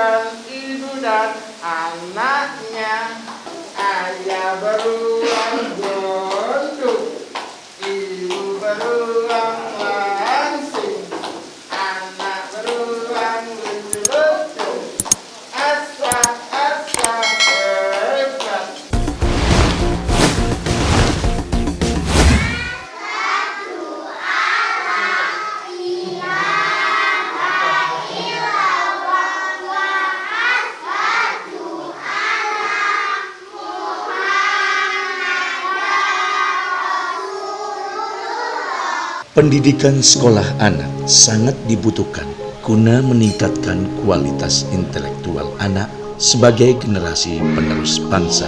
dan ibu dan anaknya. Ayah beruang gondok, ibu beruang langsing, anak beruang lucu-lucu. Asa hebat. Pendidikan sekolah anak sangat dibutuhkan guna meningkatkan kualitas intelektual anak sebagai generasi penerus bangsa.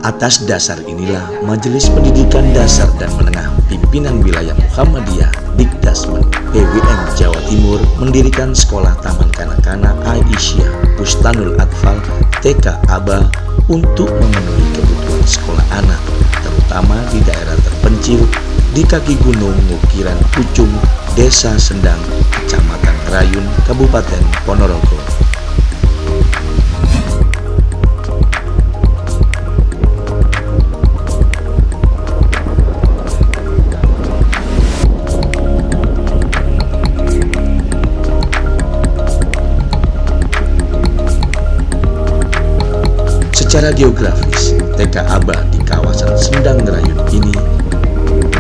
Atas dasar inilah Majelis Pendidikan Dasar dan Menengah Pimpinan Wilayah Muhammadiyah Dikdasmen PWM Jawa Timur mendirikan Sekolah Taman Kanak-kanak Aisyah Bustanul Atfal TK Aba untuk memenuhi kebutuhan sekolah anak, terutama di daerah terpencil di kaki gunung Ngukiran Pucung, Desa Sendang, Kecamatan Kerayun, Kabupaten Ponorogo. Secara geografis, TK Aba di kawasan Sendang Ngerayun ini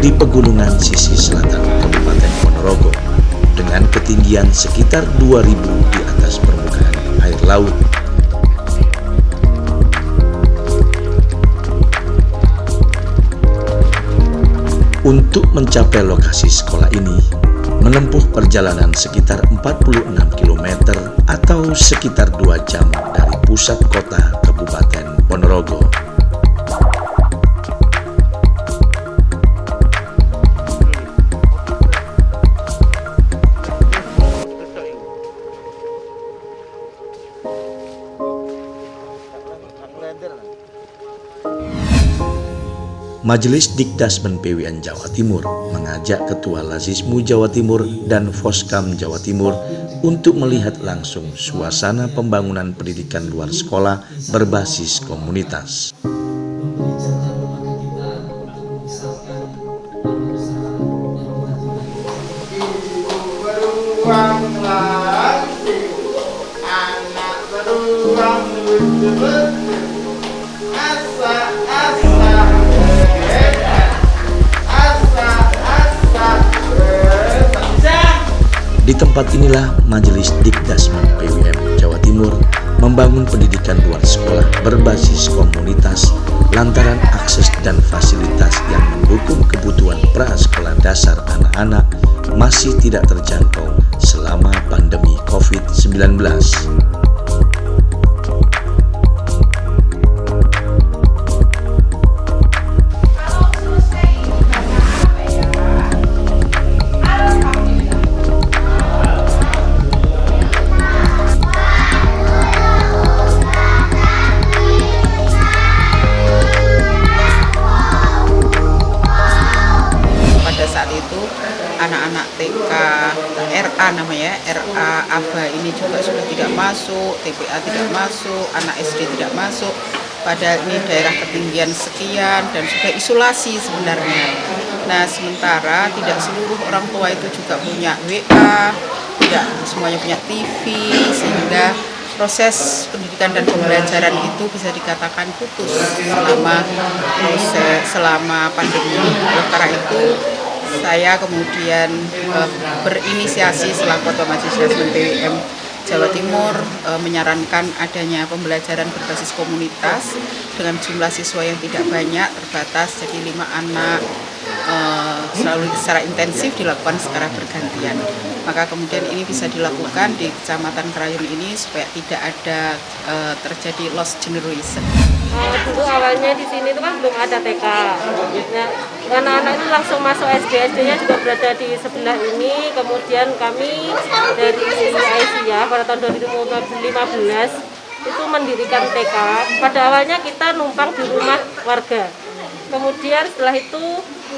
di pegunungan sisi selatan Kabupaten Ponorogo dengan ketinggian sekitar 2000 di atas permukaan air laut. Untuk mencapai lokasi sekolah ini, menempuh perjalanan sekitar 46 km atau sekitar 2 jam dari pusat kota Kabupaten Ponorogo. Majelis Dikdasmen PWN Jawa Timur mengajak Ketua Lazismu Jawa Timur dan Foskam Jawa Timur untuk melihat langsung suasana pembangunan pendidikan luar sekolah berbasis komunitas. Beruang langsing, anak beruang lucu-lucu. Asa hebat. Di tempat inilah Majelis Dikdasmen PWM Jawa Timur membangun pendidikan luar sekolah berbasis komunitas lantaran akses dan fasilitas yang mendukung kebutuhan prasekolah dasar anak-anak masih tidak terjangkau selama pandemi COVID-19. Anak-anak TK RA namanya RA Aba ini juga sudah tidak masuk, TPA tidak masuk, anak SD tidak masuk, padahal ini daerah ketinggian sekian dan sudah isolasi sebenarnya. Nah, sementara tidak seluruh orang tua itu juga punya WA, tidak semuanya punya TV, sehingga proses pendidikan dan pembelajaran itu bisa dikatakan putus selama pandemi. Oleh karena itu saya kemudian berinisiasi selaku Ketua Majelis Dikdasmen PWM Jawa Timur menyarankan adanya pembelajaran berbasis komunitas dengan jumlah siswa yang tidak banyak, terbatas, jadi 5 anak, selalu secara intensif dilakukan secara bergantian. Maka kemudian ini bisa dilakukan di Kecamatan Kerayun ini supaya tidak ada terjadi lost generation. Dulu awalnya di sini itu kan belum ada TK. Nah, anak-anak itu langsung masuk SD, SD-nya juga berada di sebelah ini. Kemudian kami dari Aisyah pada tahun 2015 itu mendirikan TK. Pada awalnya kita numpang di rumah warga. Kemudian setelah itu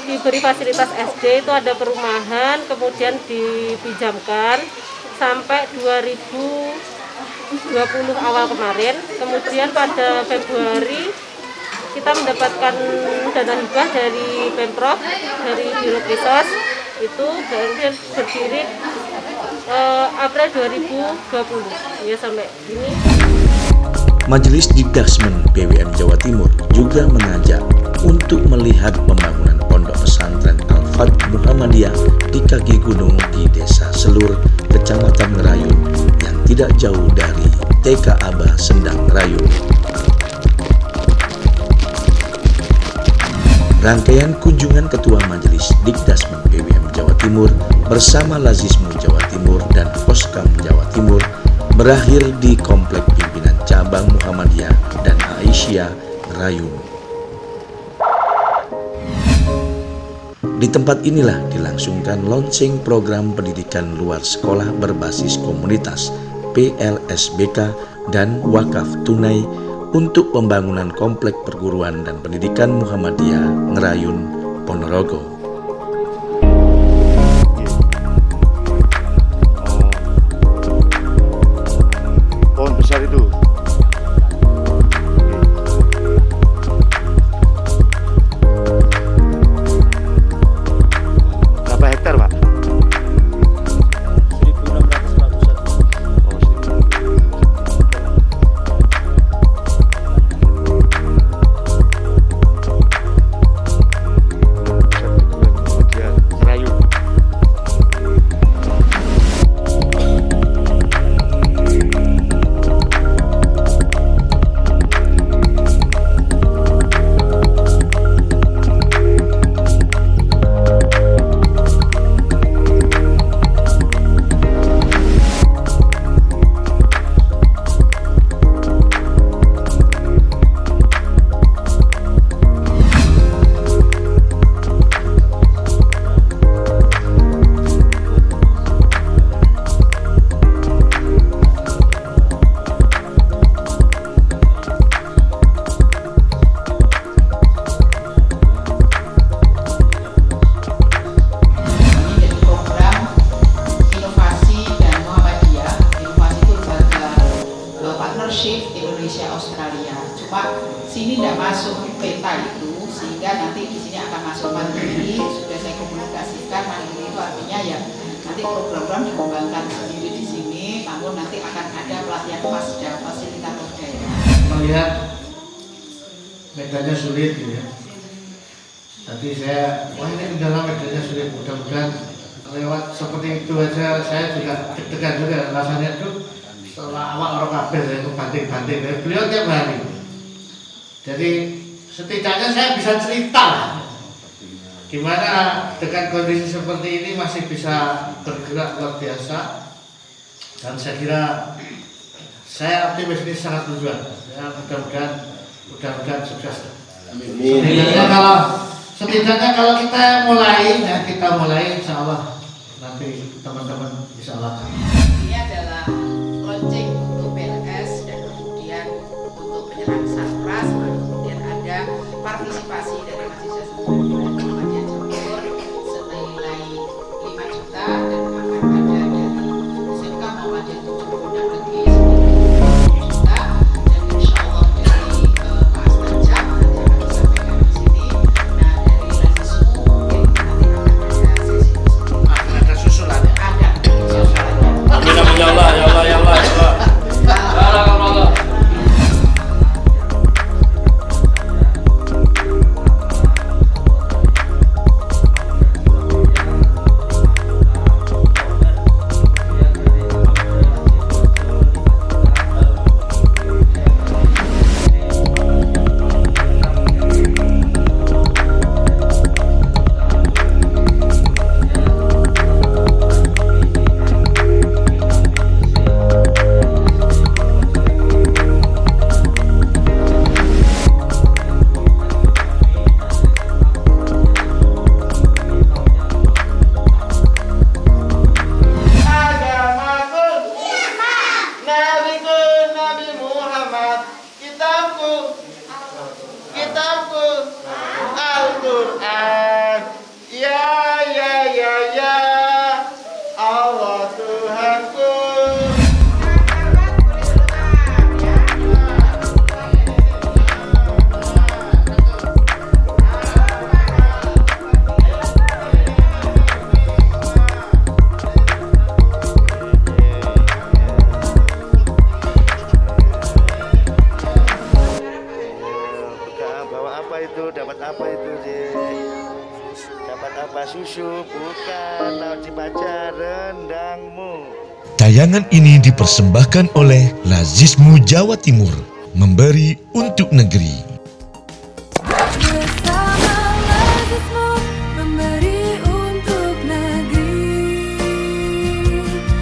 diberi fasilitas SD, itu ada perumahan, kemudian dipinjamkan sampai 2020 awal kemarin. Kemudian pada Februari kita mendapatkan dana hibah dari Pemprov, dari Biro Kisos, itu berdiri April 2020 ya sampai ini. Majelis Dikdasmen PWM Jawa Timur juga mengajak untuk melihat pembangunan pondok pesantren Al-Fat Muhammadiyah di kaki gunung di Desa Selur, Kecamatan Ngerayun yang tidak jauh dari TK Abah Sendang Ngerayun. Rangkaian kunjungan Ketua Majelis Dikdasmen PWM Jawa Timur bersama Lazismu Jawa Timur dan Poskam Jawa Timur berakhir di Komplek Pimpinan Cabang Muhammadiyah dan Aisyah Ngerayun. Di tempat inilah dilangsungkan launching program pendidikan luar sekolah berbasis komunitas PLSBK dan wakaf tunai untuk pembangunan komplek perguruan dan pendidikan Muhammadiyah Ngerayun, Ponorogo. Pohon besar itu. Berapa hektar, Pak? masih bisa bergerak luar biasa, dan saya kira saya optimis ini sangat berjuang. Ya, mudah-mudahan sukses. Setidaknya kalau kita mulai, insya Allah nanti teman-teman bisa lakukan. Ini adalah launching untuk PLS dan kemudian untuk penyerahan sarpras, kemudian ada partisipasi dari mahasiswa Muhammadiyah Jawa Timur senilai 5 juta dan akan ada dari SMK Muhammadiyah Pondok Negeri senilai 10 juta dan insya Allah dari Pak Astajab nanti akan disampaikan di sini. Nah dari Lazismu mungkin nanti akan ada sesi tersebut. Al-Quran. Ya, ya, ya, ya, Allah Tuhanku. Bawa apa itu? Dapat apa itu, Dek? Dapat apa? Susu? Bukan. Laut Cipaca rendangmu. Tayangan ini dipersembahkan oleh Lazismu Jawa Timur, memberi untuk negeri.